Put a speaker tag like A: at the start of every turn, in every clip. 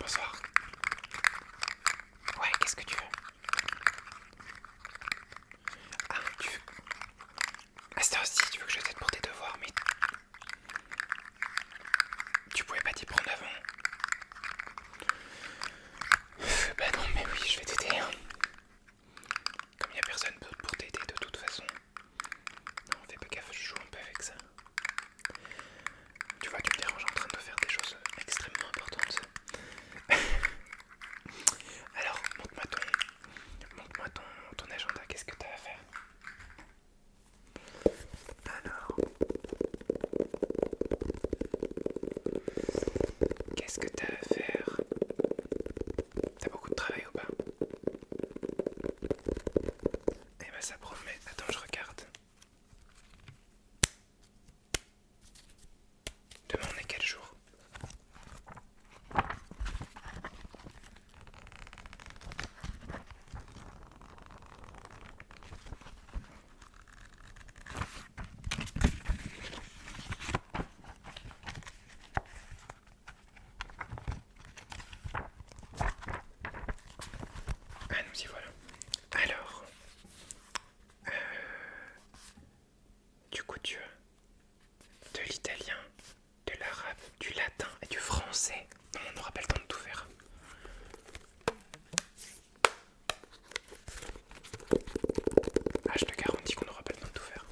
A: Bonsoir. Ouais, qu'est-ce que tu veux? Ah, tu veux... À cette heure-ci, tu veux que je t'aide pour tes devoirs, mais... Tu pouvais pas t'y prendre avant? Bah non, mais oui, je vais t'aider, hein. Comme y a personne d'autre pour t'aider de toute façon. Non, fais pas gaffe, je joue un peu avec ça. Tu vois, tu me déranges en train de faire des choses extrêmement importantes. Alors, montre-moi ton agenda, qu'est-ce que t'as à faire? Alors, qu'est-ce que t'as à faire? T'as beaucoup de travail ou pas? Eh ben ça promet. Attends, je regarde. Demain on est quel jour? Ah, nous y voilà. Alors, du coup tu as de l'italien, de l'arabe, du latin et du français. Non, on n'aura pas le temps de tout faire. Ah, je te garantis qu'on n'aura pas le temps de tout faire.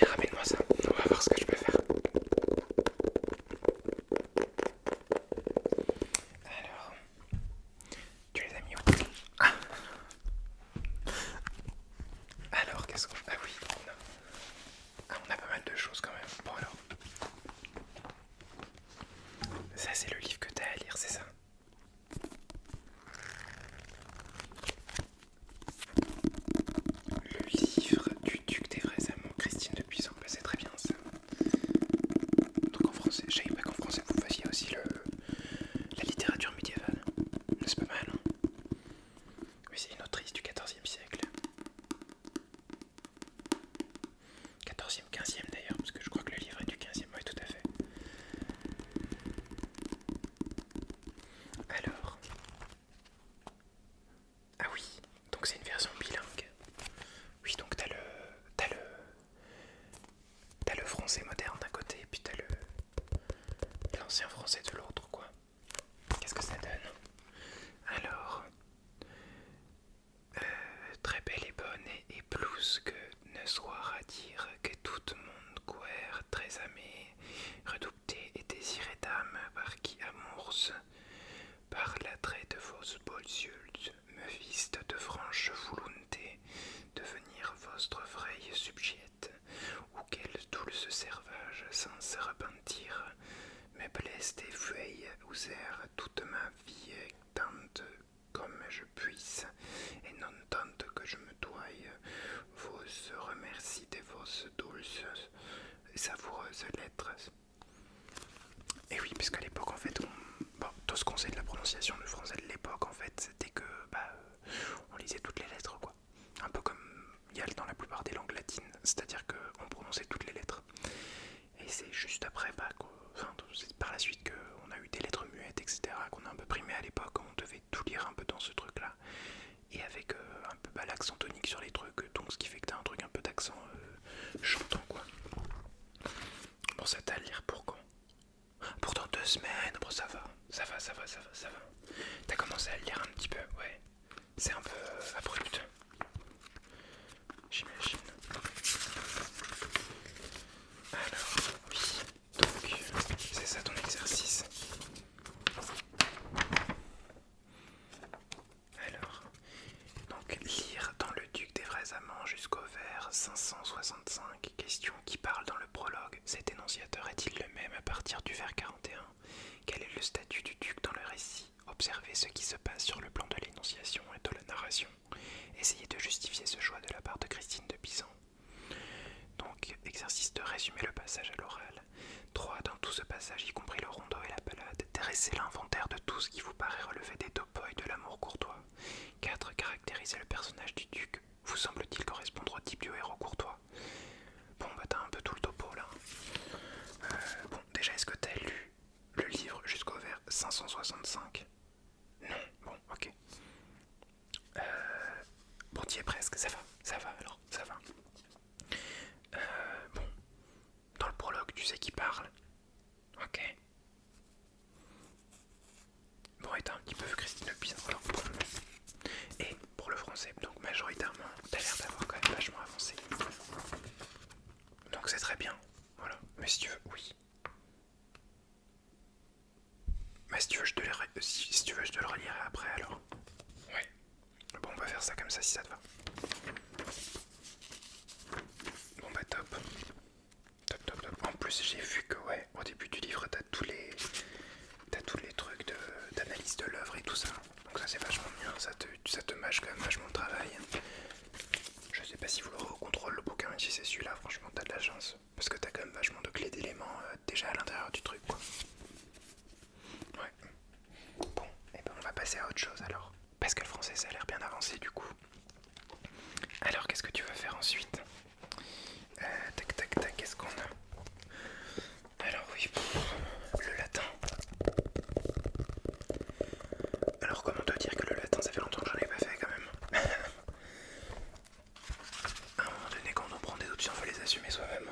A: Ramène-moi ça. On va voir ce que je peux faire. Alors, tu les as mis où? Ah, alors qu'est-ce qu'on... Ah oui, on a pas mal de choses quand même. Bon alors, ça c'est le livre que t'as à lire, c'est ça? Le livre du duc des vrais amants, Christine de Pizan, bah, c'est très bien ça. Donc en français, je savais pas qu'en français vous faisiez aussi la littérature médiévale. C'est pas mal, hein? Oui, c'est une autrice du XIVe siècle. 14e, 15e d'ailleurs, parce que je crois que le livre est du 15e, oui tout à fait. Alors, ah oui, donc c'est une version bilingue. Oui, donc t'as le français moderne d'un côté, et puis t'as l'ancien français de l'autre, quoi. Qu'est-ce que ça donne? Alors, très belle et bonne et plus que ne soit à dire que tout monde couert très amé, redouté et désiré d'âme par qui amours, par l'attrait de vos beaux yeux, me viste de franche volonté devenir votre vraie subjette, ou quel douce servage sans se repentir, me blesse des feuilles usèrent toute ma vie tente comme je puisse, et non tente que je me doie, vous remercie de vos douces et savoureuses lettres. Et oui, puisqu'à l'époque, en fait, bon, tout ce qu'on sait de la prononciation du français de l'époque, en fait, c'était que on lisait toutes les lettres, quoi. Un peu comme il y a dans la plupart des langues latines, c'est-à-dire qu'on prononçait toutes les lettres. Et c'est juste après, c'est par la suite qu'on a eu des lettres muettes, etc., qu'on a un peu primé à l'époque, on devait tout lire un peu dans ce truc-là. Et avec un peu l'accent tonique sur les trucs, donc ce qui fait que t'as un truc un peu d'accent chantant, quoi. Bon, ça t'a à lire pour quand? Pour dans 2 semaines, bon ça va. T'as commencé à le lire un petit peu, ouais. C'est un peu abrupt, j'imagine. Alors, oui, donc, c'est ça ton exercice. Alors, donc lire dans le Duc des vrais amants jusqu'au vers 565, question qui parle dans le prologue. Cet énonciateur est-il le même à partir du vers 41? Quel est le statut du duc dans le récit? Observez ce qui se passe sur le plan de l'énonciation et de la narration. Essayez de justifier ce choix de la part de Christine de Pizan. Donc, exercice de résumer le passage à l'oral. 3. Dans tout ce passage, y compris le rondeau et la balade, dressez l'inventaire de tout ce qui vous paraît relever des topoïs de l'amour courtois. 4. Caractérisez le personnage du duc. Vous semble-t-il correspondre au type du héros courtois? Bon, bah t'as un peu tout le topo là. tu sais qui parle. Ok. Bon, et t'as un petit peu vu Christine Le Pizan. Alors, bon. Et pour le français, donc majoritairement, t'as l'air d'avoir quand même vachement avancé. Donc c'est très bien. Voilà. Mais si tu veux, oui. Mais si tu veux, je te le relirai après alors. Ouais. Bon, on va faire ça comme ça si ça te va. Bon bah top. Top, top, top. En plus, j'ai vu que ouais, au début du livre, t'as tous les trucs d'analyse de l'œuvre et tout ça. Donc ça c'est vachement bien, ça te mâche quand même vachement le travail. Je sais pas si vous l'aurez au contrôle le bouquin, si c'est celui-là, franchement t'as de la chance. Parce que t'as quand même vachement de clés d'éléments déjà à l'intérieur du truc quoi. Ouais. Bon, et ben on va passer à autre chose alors. Parce que le français ça a l'air bien avancé du coup. Alors qu'est-ce que tu vas faire ensuite? Tac tac tac, qu'est-ce qu'on a? Alors oui, le latin. Alors comment te dire que le latin ça fait longtemps que j'en ai pas fait quand même. À un moment donné quand on prend des options faut les assumer soi-même.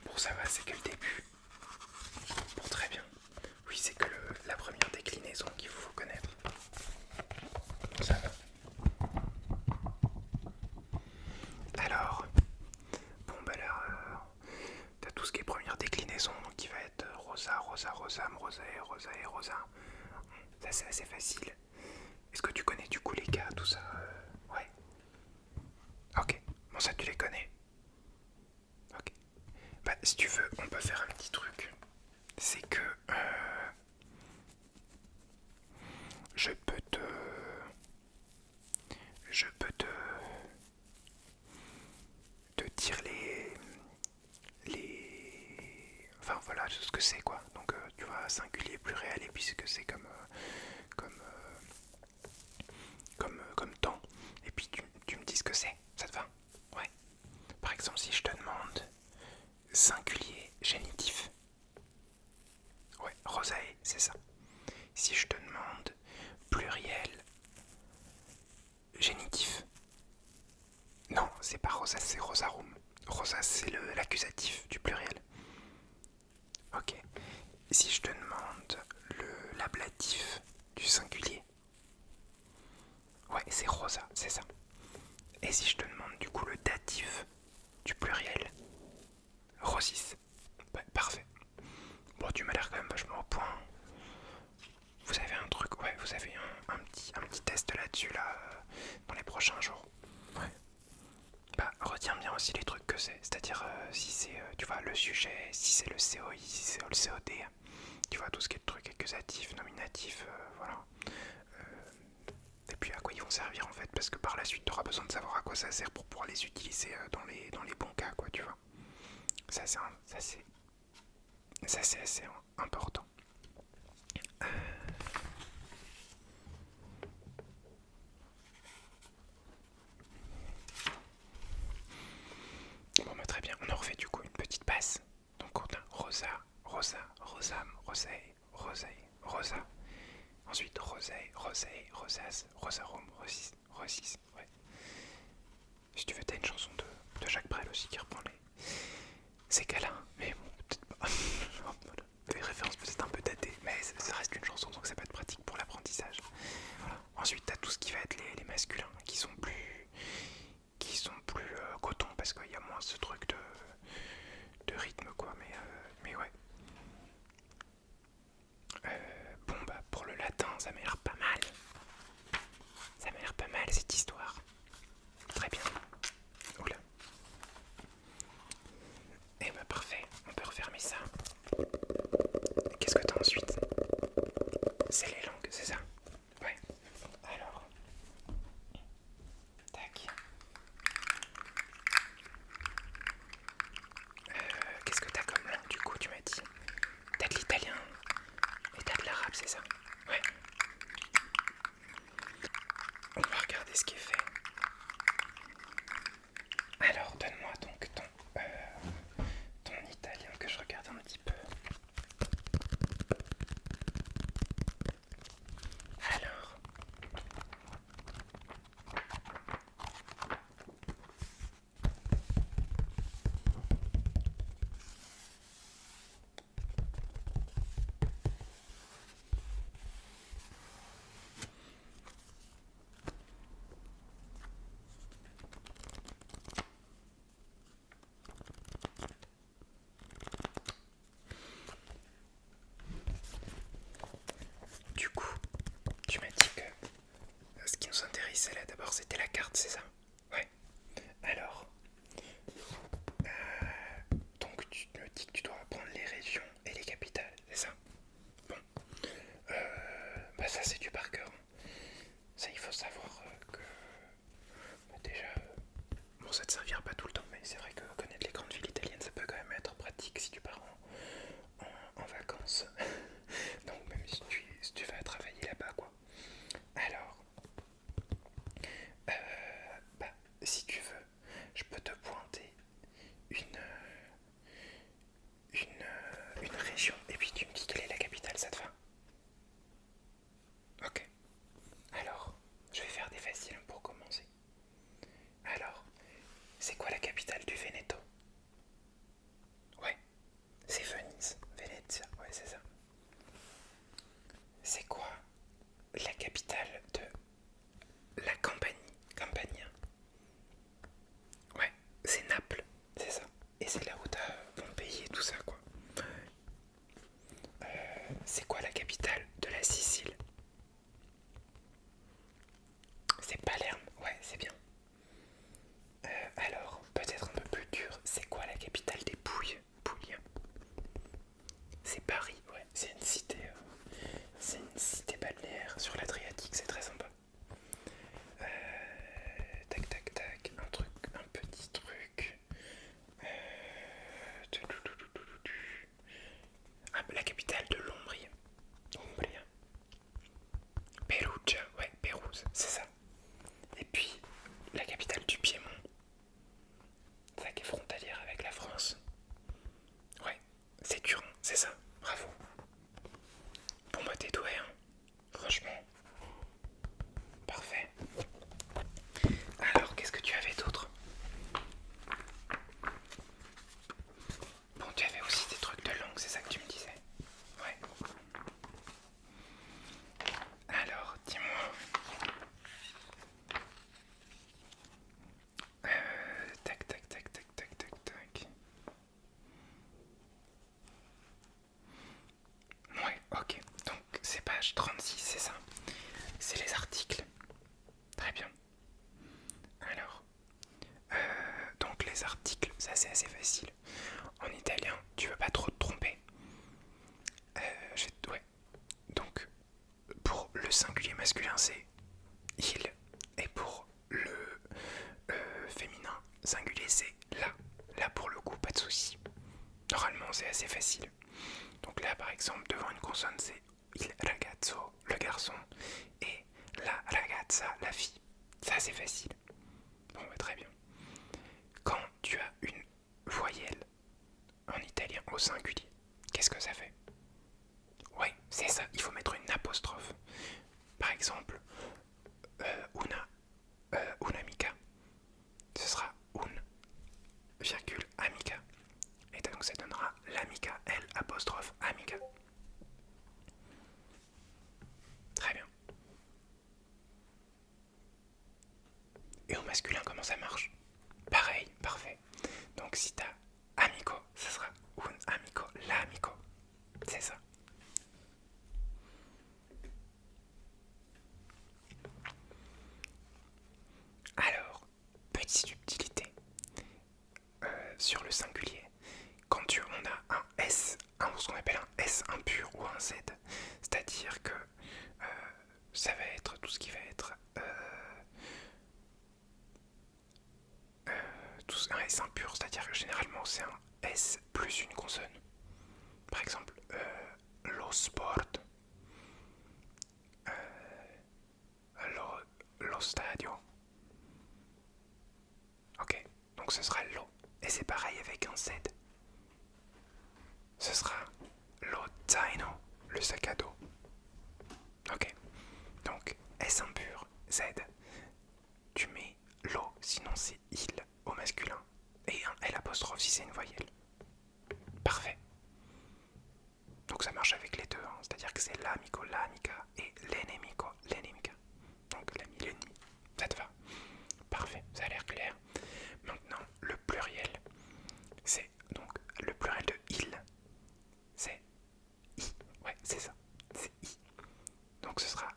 A: Bon ça va, c'est que le début. Bon très bien. Oui c'est que la première déclinaison qu'il faut connaître. Ça va. Alors, bon bah là, t'as tout ce qui est première déclinaison, donc qui va être rosa, rosa, rosam, rosae, rosae, rosa. Ça c'est assez facile. Est-ce que tu connais du coup les cas, tout ça ouais. Ok, bon ça tu les connais. Ok. Bah si tu veux, on peut faire un petit truc. C'est que je peux te... Je peux te dire enfin voilà ce que c'est quoi. Donc tu vois singulier, pluriel et puis ce que c'est comme temps. Et puis tu me dis ce que c'est. Ça te va? Ouais. Par exemple si je te demande singulier génitif. Ouais, rosae, c'est ça. Si je te demande pluriel génitif. Non, c'est pas rosa, c'est rosarum. Rosa, c'est l'accusatif du pluriel. Ok. Si je te demande l'ablatif du singulier. Ouais, c'est rosa, c'est ça. Et si je te demande du coup le datif du pluriel. Rosis. Ouais, parfait. Bon, tu m'as l'air quand même vachement au point. Vous avez un truc, ouais, vous avez un petit test là-dessus là, dans les prochains jours. Ouais. Bah, retiens bien aussi les trucs que c'est. C'est-à-dire si c'est, tu vois, le sujet, si c'est le COI, si c'est le COD. Tu vois, tout ce qui est truc accusatif, nominatif, voilà. Et puis à quoi ils vont servir en fait, parce que par la suite, tu auras besoin de savoir à quoi ça sert pour pouvoir les utiliser dans les bons cas, quoi, tu vois. Ça, c'est assez important. Bon bah très bien, on en refait du coup une petite passe. Donc on a rosa, rosa, rosam, rosae, rosae, rosa. Ensuite rosae, rosae, rosas, rosarum, rosis, rosis, ouais. Si tu veux, t'as une chanson de Jacques Brel aussi qui reprend ces cas-là, mais bon, peut-être pas. Voilà. Des références peut-être un peu datées, mais ça reste une chanson donc ça peut être pratique pour l'apprentissage. Voilà. Ensuite, t'as tout ce qui va être les masculins qui sont plus coton parce qu'il y a moins ce truc de rythme quoi, mais ouais. Bon bah pour le latin, ça m'a l'air pas mal. Ça m'a l'air pas mal cette histoire. Très bien. Oula. Et bah parfait, on peut refermer ça. Qu'est-ce que t'as ensuite? C'est les langues, c'est ça? Ouais. Alors. Tac. Qu'est-ce que t'as comme langue du coup, tu m'as dit? T'as de l'italien et t'as de l'arabe, c'est ça? Ouais. On va regarder ce qui est fait. Alors, donne-moi donc ton italien que je regarde un petit peu. c'est ça? Ouais. Alors, donc tu me dis que tu dois apprendre les régions et les capitales, c'est ça? Bon, bah ça c'est du par cœur. Ça il faut savoir que bah, déjà, bon ça te servira pas tout le temps, mais c'est vrai que connaître les grandes villes italiennes ça peut quand même être pratique si tu pars en vacances. Donc même si tu vas travailler là-bas quoi. Alors, bah si tu veux, je peux te pointer une, une région et puis tu me dis quelle est la capitale, ça te va? Ok. Alors, je vais faire des faciles pour commencer. Alors, c'est quoi la capitale du Veneto? Ouais, c'est Venise, Venezia, ouais c'est ça. C'est quoi la capitale de la Campanie, Campania? Ouais, c'est Naples, c'est ça. Et c'est là où t'as Pompéi et tout ça quoi. C'est quoi la capitale de la Sicile? C'est Palerme, ouais c'est bien. Alors, peut-être un peu plus dur, c'est quoi la capitale des Pouilles? Puglia. C'est Paris, ouais, c'est une cité balnéaire sur l'Adriatique, c'est très sympa. Tac tac tac, un petit truc. Ah, la capitale de l'Ombrie. Umbria. Perugia, ouais, Pérouse, c'est ça. Et puis, la capitale du Piémont, ça qui est frontalière avec la France. Ouais, c'est Turin, c'est ça. Bravo. Bon bah t'es doué, hein. Franchement, parfait. Alors, qu'est-ce que tu avais d'autre? Bon, tu avais aussi des trucs de langue, c'est ça que tu me disais? Ouais. Alors, dis-moi. Tac, tac, tac, tac, tac, tac, tac. Ouais, ok. Donc, c'est page 36, c'est ça? C'est les articles. Très bien. Alors, donc les articles, ça c'est assez facile. En italien, tu veux pas trop te tromper. Ouais. Donc, pour le singulier masculin, c'est il. Et pour le féminin singulier, c'est la. Là, pour le coup, pas de souci. Normalement, c'est assez facile. Donc là, par exemple, devant une consonne, c'est il ragazzo, le garçon, et la ragazza, la fille. Ça, c'est facile. Bon, bah, très bien. Quand tu as une voyelle en italien au singulier, qu'est-ce que ça fait? Ouais, c'est ça, il faut mettre une apostrophe. Par exemple, una amica, ce sera un, virgule, amica. Et donc ça donnera l'amica, L apostrophe amica. Très bien. Et au masculin, comment ça marche? Pareil, parfait. Donc si t'as amico, ce sera un amico, l'amico. C'est ça. Alors, petite subtilité sur le singulier. Quand on a un S, ce qu'on appelle un S impur ou un Z, c'est-à-dire que ça va être tout ce qui va être un S impur, c'est-à-dire que généralement c'est un S plus une consonne. Par exemple, lo sport, lo stadio. Ok, donc ce sera lo. Et c'est pareil avec un Z. Ce sera lo zaino, le sac à dos. Ok, donc S impur, Z. Tu mets lo, sinon c'est il au masculin. Et un L apostrophe si c'est une voyelle. Parfait. Donc ça marche avec les deux, hein. C'est-à-dire que c'est l'amico, l'amica et l'enemico, l'enemica. Donc l'ami, l'ennemi. Ça te va? Parfait, ça a l'air clair. Maintenant, le pluriel. C'est donc le pluriel de il. C'est i. Ouais, c'est ça. C'est i. Donc ce sera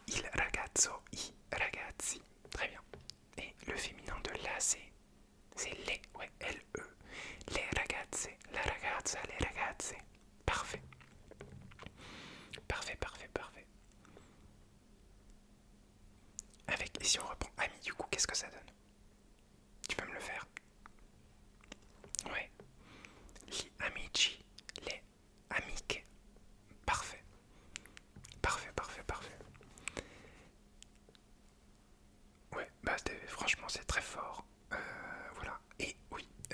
A: il ragazzo, i ragazzi. Très bien.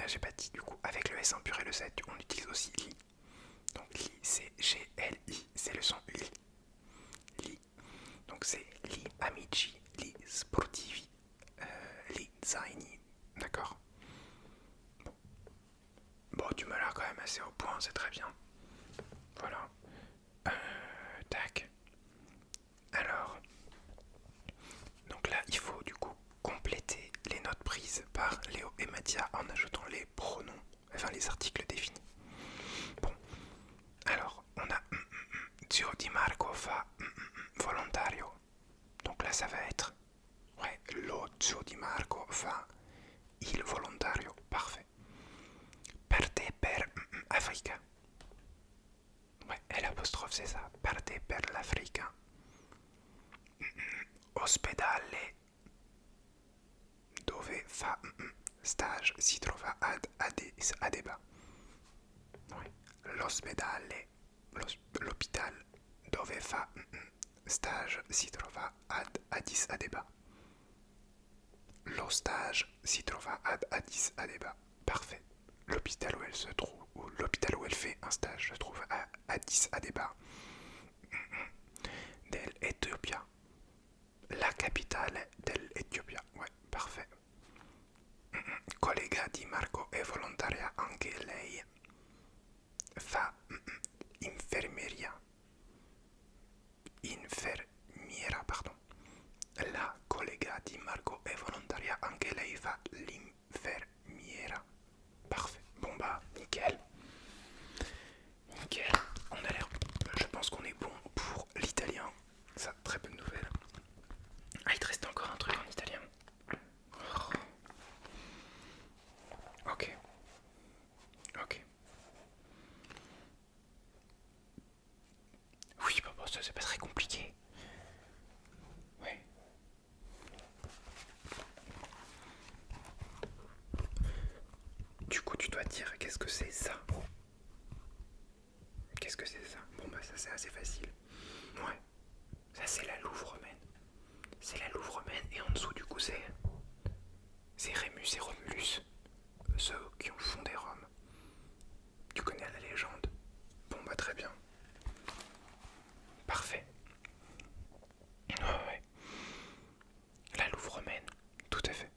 A: j'ai pas dit du coup, avec le S en pur et le Z, on utilise aussi li. Donc li, c'est G-L-I, c'est le son li. Li. Donc c'est li amici, li sportivi, li zaini. D'accord. Bon, tu me l'as quand même assez au point, c'est très bien. Voilà. Tac. Alors, donc là, il faut du coup compléter les notes prises par Léo et Mathia en ajoutant les pronoms, enfin les articles définis. Bon, alors, on a Zio Di Marco fa volontario. Donc là, ça va être ouais, lo Zio Di Marco fa il volontario. Parfait. Parte per Africa. Ouais, et l'apostrophe, c'est ça. Parte per l'Africa. Ospedale dove fa stage si trova ad Addis Abeba. Ouais. L'ospedale, l'hôpital dove fa stage si trova ad Addis Abeba. Lo stage si trova ad Addis Abeba. Parfait. L'hôpital où elle se trouve, ou l'hôpital où elle fait un stage se trouve à Addis Abeba. Dell'Ethiopia. La capitale dell'Ethiopia. Ouais, parfait. Collega di Marco è volontaria anche lei. Fa infermeria. Infermiera, pardon. La collega di Marco è volontaria anche lei fa l'infermiera. Parfait. Bon bah, nickel. Nickel. On a l'air... Je pense qu'on est bon pour l'italien. Ça, très bonne nouvelle. Ah, il te reste encore un truc en italien. Oh. Ok. Ok. Oui, bon, ça c'est pas très compliqué. Ouais. Du coup, tu dois dire qu'est-ce que c'est ça. Qu'est-ce que c'est ça? Bon bah ça c'est assez facile. Ouais. Ça c'est la Louve romaine. C'est la Louve romaine et en dessous du coup c'est Rémus et Romulus. Ceux qui ont fondé Rome. Tu connais la légende? Bon bah très bien. Parfait. Ouais. La Louve romaine, tout à fait.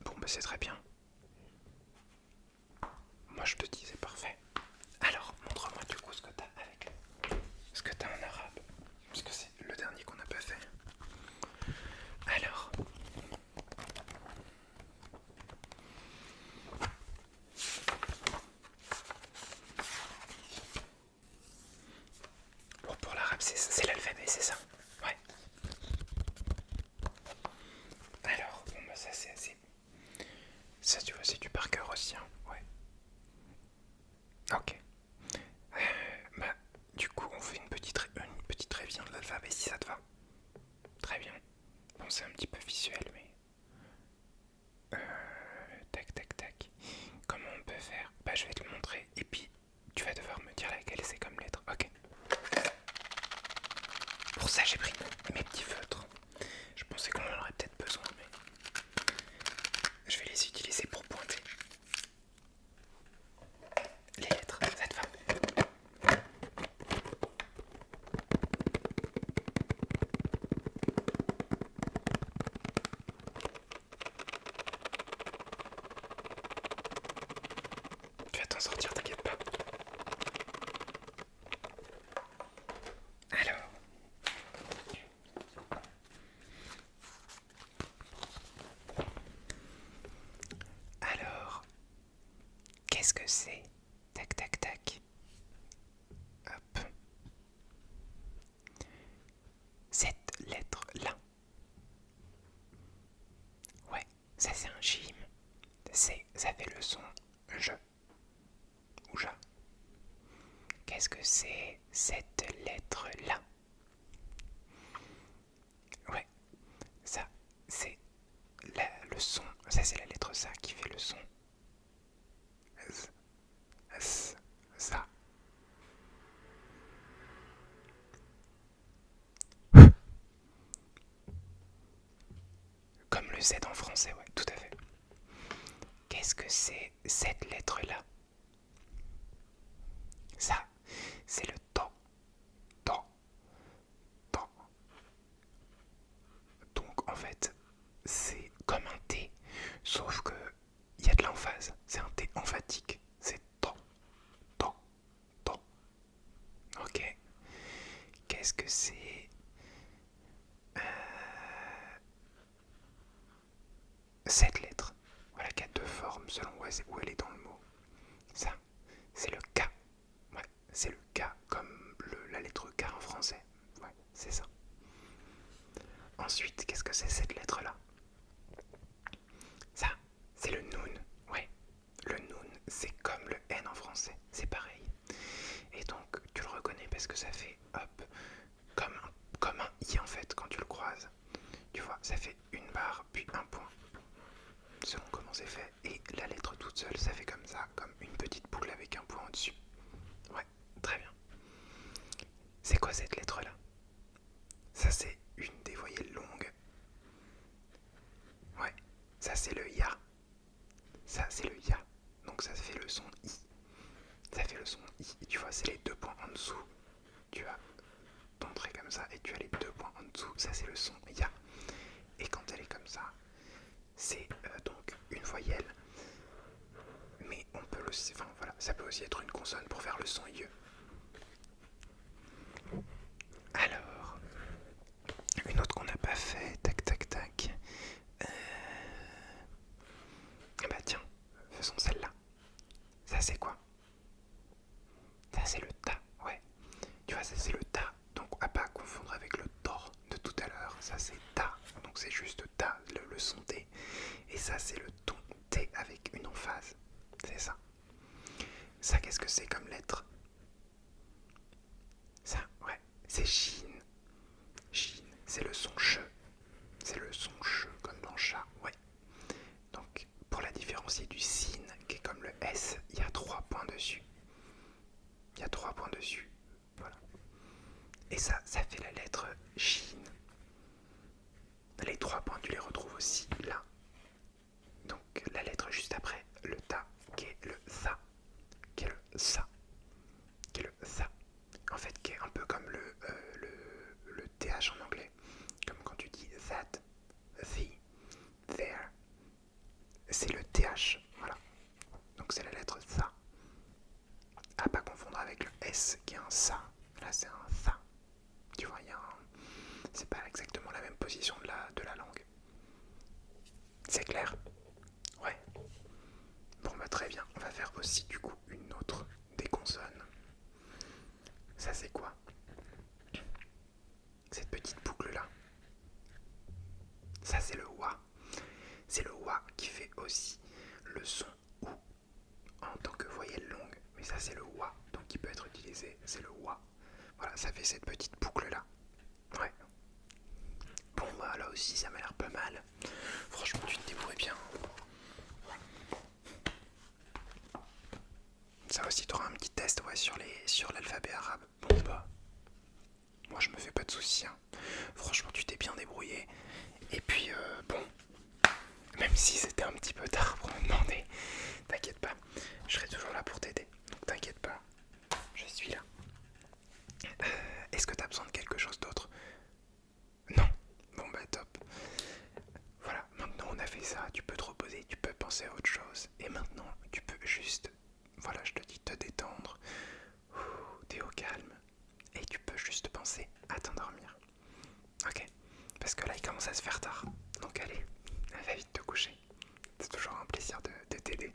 A: Bon bah c'est très bien. Moi je te dis c'est parfait. Alors montre-moi du coup ce que t'as avec ce que t'as en arabe. Parce que c'est le dernier qu'on n'a pas fait. Alors. Bon pour l'arabe c'est l'alphabet, c'est ça? Ouais. Alors, bon bah ça c'est assez. Ça tu vois c'est du par cœur aussi, hein. Ouais. Ok. Bah du coup on fait une petite révision de l'alphabet si ça te va. Très bien. Bon c'est un petit peu visuel mais... tac tac tac. Comment on peut faire? Bah je vais te le montrer et puis tu vas devoir me dire laquelle c'est comme lettre. Ok. Pour ça j'ai pris mes petits feutres. Je pensais qu'on en aurait peut-être besoin mais... Je vais les utiliser pour pointer. Les lettres, ça te va? Tu vas t'en sortir, t'inquiète pas. Alors. Alors. Qu'est-ce que c'est? Tac tac tac. Hop. Cette lettre-là. Ouais, ça c'est un gym. Ça fait le son je ou ja. Qu'est-ce que c'est cette lettre-là? Ouais, ça c'est le son. Ça c'est la lettre ça qui fait le son. Z, s, ça. Comme le Z en français, ouais, tout à fait. qu'est-ce que c'est cette lettre-là? Ça, c'est le temps. Temps. Temps. Donc en fait, c'est comme un T, sauf que il y a de l'emphase. C'est un T emphatique. C'est temps. Temps. Temps. Ok. Qu'est-ce que c'est cette lettre? Voilà, qui a deux formes selon où elle est dans le mot. Ça, c'est le K. Ouais, c'est le K comme la lettre K en français. Ouais, c'est ça. Ensuite, qu'est-ce que c'est cette lettre-là? Ça, c'est le Noun. Ouais, le Noun, c'est comme le N en français. C'est pareil. Et donc, tu le reconnais parce que ça fait hop, comme un I en fait quand tu le croises. Tu vois, ça fait une barre puis un point. Selon comment c'est fait. Et la lettre toute seule, ça fait comme ça, comme une petite boucle avec un point au-dessus. Ouais, très bien. C'est quoi cette lettre-là? Ça, c'est une des voyelles longues. Ouais, ça, c'est le Ya. Ça, c'est le Ya. Donc, ça fait le son I. Ça fait le son I. Et tu vois, c'est les deux points en dessous. Tu as ton trait comme ça et tu as les deux points en dessous. Ça, c'est le son Ya. Et quand elle est comme ça, c'est donc une voyelle. Mais on peut aussi, enfin voilà, ça peut aussi être une consonne pour faire le son IE. Alors, une autre qu'on n'a pas fait, tac tac tac. Ah bah tiens, faisons celle-là. Ça c'est quoi? Ça c'est le ta, ouais. Tu vois, ça c'est le ta, donc à pas confondre avec le tor de tout à l'heure. Ça c'est ta, donc c'est juste ta, le son T. Et ça c'est le ton T avec une emphase. C'est ça. Ça, qu'est-ce que c'est comme lettre? Ça, ouais, c'est Chine. Chine, c'est le son che. C'est le son che comme dans chat, ouais. Donc, pour la différencier du sin, qui est comme le S, il y a 3 points dessus. Il y a 3 points dessus. Voilà. Et ça fait la lettre Chine. Les 3 points, tu les retrouves aussi là. Donc, la lettre juste après, le ta, qui est le sa, qui est le sa, qui est le sa. En fait, qui est un peu comme le TH en anglais. Comme quand tu dis that, the, there. C'est le TH, voilà. Donc c'est la lettre ça. À pas confondre avec le S qui est un ça. Là c'est un ça. Tu vois, c'est pas exactement la même position de la langue. C'est clair? Ouais. Bon bah très bien. On va faire aussi du coup une autre des consonnes. Ça c'est quoi? Cette petite boucle là. Ça c'est le wa. C'est le wa qui fait aussi le son ou en tant que voyelle longue. Mais ça c'est le wa. Donc qui peut être utilisé. C'est le wa. Voilà, ça fait cette petite boucle là. Ouais. Bon bah là aussi ça m'a l'air pas mal. Franchement tu te débrouilles bien. Ça aussi tu auras un petit test ouais, sur l'alphabet arabe. Bon bah moi je me fais pas de soucis. Hein. Franchement tu t'es bien débrouillé. Et puis bon, même si c'était un petit peu tard pour me demander, t'inquiète pas, je serai toujours là pour t'aider. Donc t'inquiète pas, je suis là. Est-ce que t'as besoin de quelque chose d'autre? Non? Bon bah top. Voilà, maintenant on a fait ça, tu peux te reposer, tu peux penser à autre chose. Et maintenant, tu peux juste, voilà, je te dis, te détendre. T'es au calme. Et tu peux juste penser à t'endormir. Ok? Parce que là, il commence à se faire tard. Donc allez, va vite te coucher. C'est toujours un plaisir de t'aider.